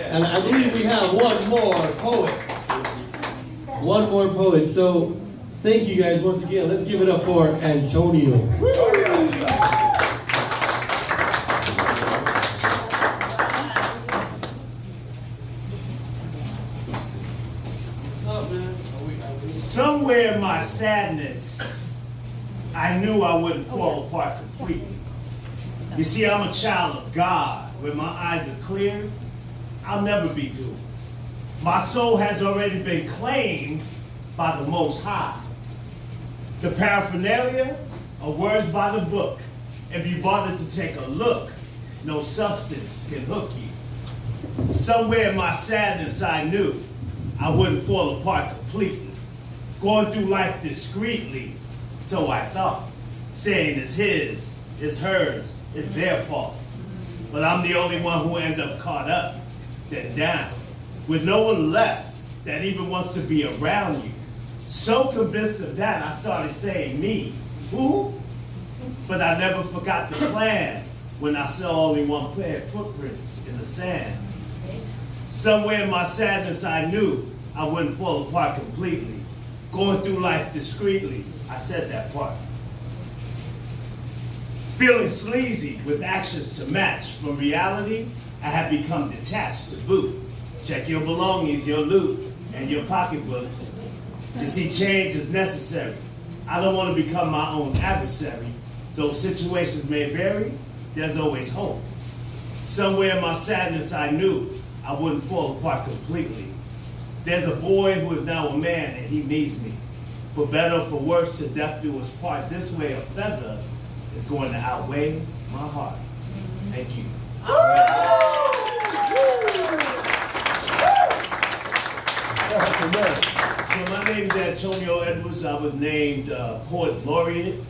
And I believe we have one more poet. One more poet. So thank you guys once again. Let's give it up for Antonio. Somewhere in my sadness, I knew I wouldn't fall apart completely. You see, I'm a child of God. When my eyes are clear, I'll never be doomed. My soul has already been claimed by the Most High. The paraphernalia are words by the book. If you bother to take a look, no substance can hook you. Somewhere in my sadness, I knew I wouldn't fall apart completely. Going through life discreetly, so I thought, saying it's his, it's hers, it's their fault. But I'm the only one who ended up caught up, then down, with no one left that even wants to be around you. So convinced of that, I started saying me, who? But I never forgot the plan when I saw only one pair of footprints in the sand. Somewhere in my sadness, I knew I wouldn't fall apart completely. Going through life discreetly, I said that part. Feeling sleazy with actions to match. From reality, I have become detached to boot. Check your belongings, your loot, and your pocketbooks. You see, change is necessary. I don't want to become my own adversary. Though situations may vary, there's always hope. Somewhere in my sadness, I knew I wouldn't fall apart completely. There's a boy who is now a man, and he needs me. For better or for worse, to death do us part. This way, a feather is going to outweigh my heart. Thank you. So my name is Antonio Edwards. I was named Poet Laureate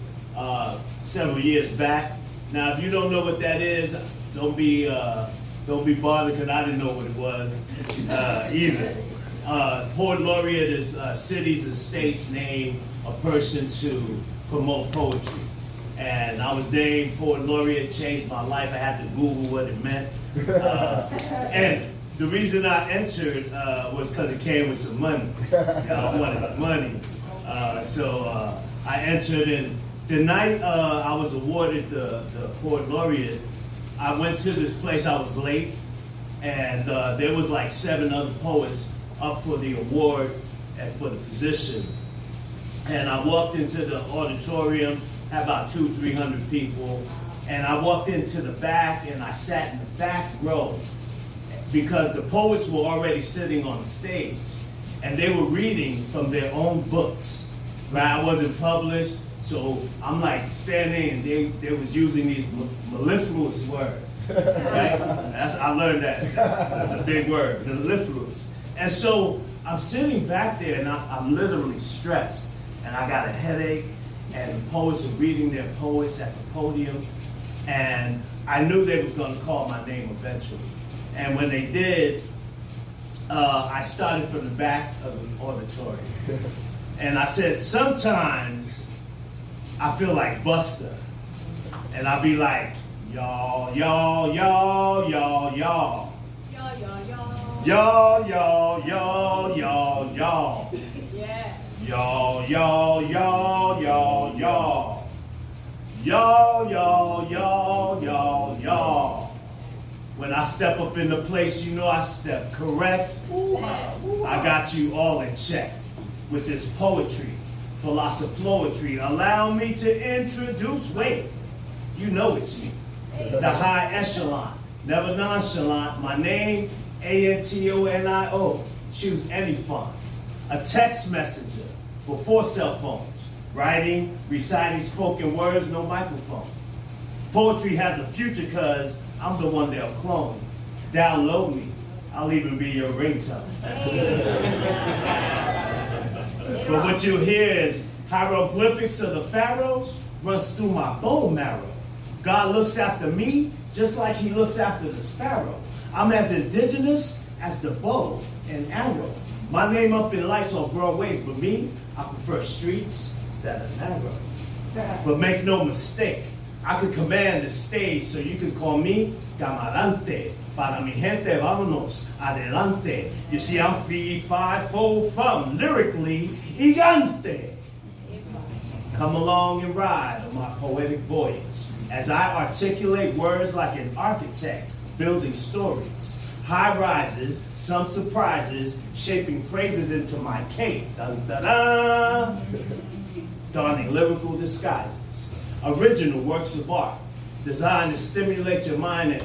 several years back. Now, if you don't know what that is, don't be bothered, because I didn't know what it was either. Poet Laureate is cities and states name a person to promote poetry. And I was named Poet Laureate, changed my life. I had to Google what it meant. And the reason I entered was because it came with some money. I wanted money. So I entered, and the night I was awarded the Poet Laureate, I went to this place. I was late, and there was like 7 other poets up for the award and for the position. And I walked into the auditorium, had about 200-300 people, and I walked into the back and I sat in the back row because the poets were already sitting on the stage and they were reading from their own books. Right? I wasn't published, so I'm like standing, and they was using these mellifluous words. Right? I learned that. That's a big word, mellifluous. And so I'm sitting back there, and I'm literally stressed, and I got a headache, and the poets are reading their poets at the podium, and I knew they was going to call my name eventually. And when they did, I started from the back of the auditorium, and I said, sometimes I feel like Buster, and I'll be like, y'all, y'all, y'all, y'all, y'all. Y'all, y'all, y'all, y'all, y'all. Yeah. Y'all, y'all, y'all, y'all, y'all. Y'all, y'all, y'all, y'all, y'all. When I step up in the place, you know I step correct. I got you all in check with this poetry, philosophy. Allow me to introduce, wait, you know it's me. The high echelon, never nonchalant. My name, Antonio. Choose any font. A text messenger before cell phones. Writing, reciting spoken words, no microphone. Poetry has a future because I'm the one they'll clone. Download me. I'll even be your ringtone. But what you'll hear is hieroglyphics of the pharaohs runs through my bone marrow. God looks after me just like he looks after the sparrow. I'm as indigenous as the bow and arrow. My name up in lights on broad ways, but me, I prefer streets that are narrow. But make no mistake, I could command the stage, so you can call me Camarante, Para mi gente, vámonos, adelante. You see, I'm fivefold from lyrically gigante. Come along and ride on my poetic voyage as I articulate words like an architect building stories. High rises, some surprises, shaping phrases into my cape. Dun, dun, dun. Donning lyrical disguises. Original works of art designed to stimulate your mind and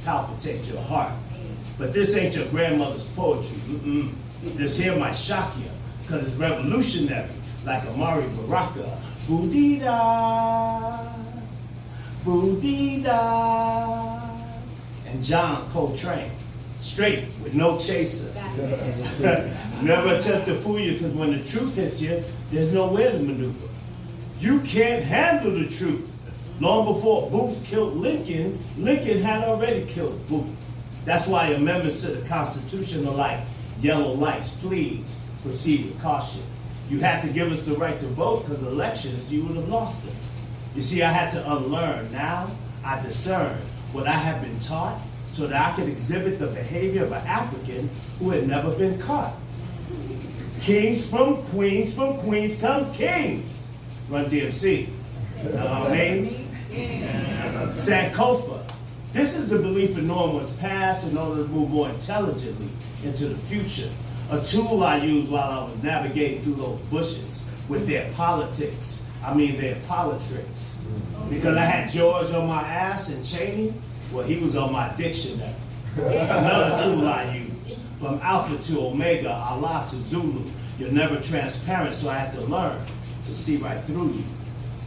palpitate your heart. But this ain't your grandmother's poetry. This here might shock you, because it's revolutionary, like Amari Baraka. Boudida, Boudida, and John Coltrane. Straight, with no chaser. Never attempt to fool you, because when the truth hits you, there's nowhere to maneuver. You can't handle the truth. Long before Booth killed Lincoln, Lincoln had already killed Booth. That's why amendments to the Constitution are like yellow lights. Please proceed with caution. You had to give us the right to vote, because elections, you would have lost them. You see, I had to unlearn. Now I discern what I have been taught so that I could exhibit the behavior of an African who had never been caught. Kings from Queens come kings. Run DMC. Know what I mean? Sankofa. This is the belief in knowing what's past in order to move more intelligently into the future. A tool I used while I was navigating through those bushes with their politics. I mean their politics. Because I had George on my ass and Cheney, well, he was on my dictionary. Another tool I used. From Alpha to Omega, Allah to Zulu. You're never transparent, so I had to learn to see right through you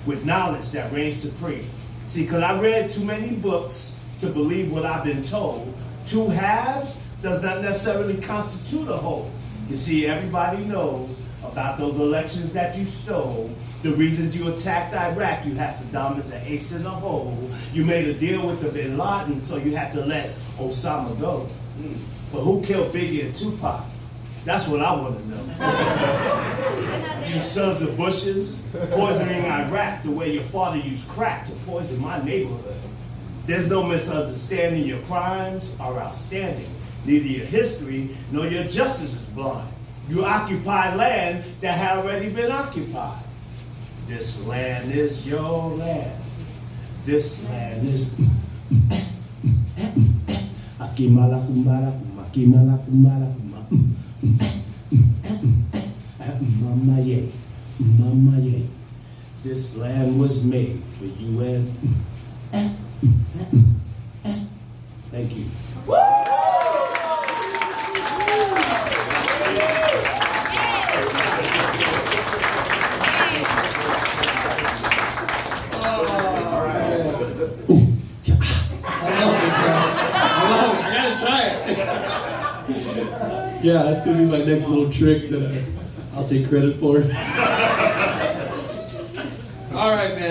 with knowledge that reigns supreme. See, because I read too many books to believe what I've been told. Two halves does not necessarily constitute a whole. You see, everybody knows about those elections that you stole, the reasons you attacked Iraq. You had Saddam as an ace in the hole. You made a deal with the Bin Laden, so you had to let Osama go. But who killed Biggie and Tupac? That's what I want to know. You sons of bushes, poisoning Iraq the way your father used crack to poison my neighborhood. There's no misunderstanding. Your crimes are outstanding. Neither your history nor your justice is blind. You occupied land that had already been occupied. This land is your land. This land is... Mama ye, mama ye. This land was made for you and... Thank you. Yeah, that's gonna be my next little trick that I'll take credit for. All right, man.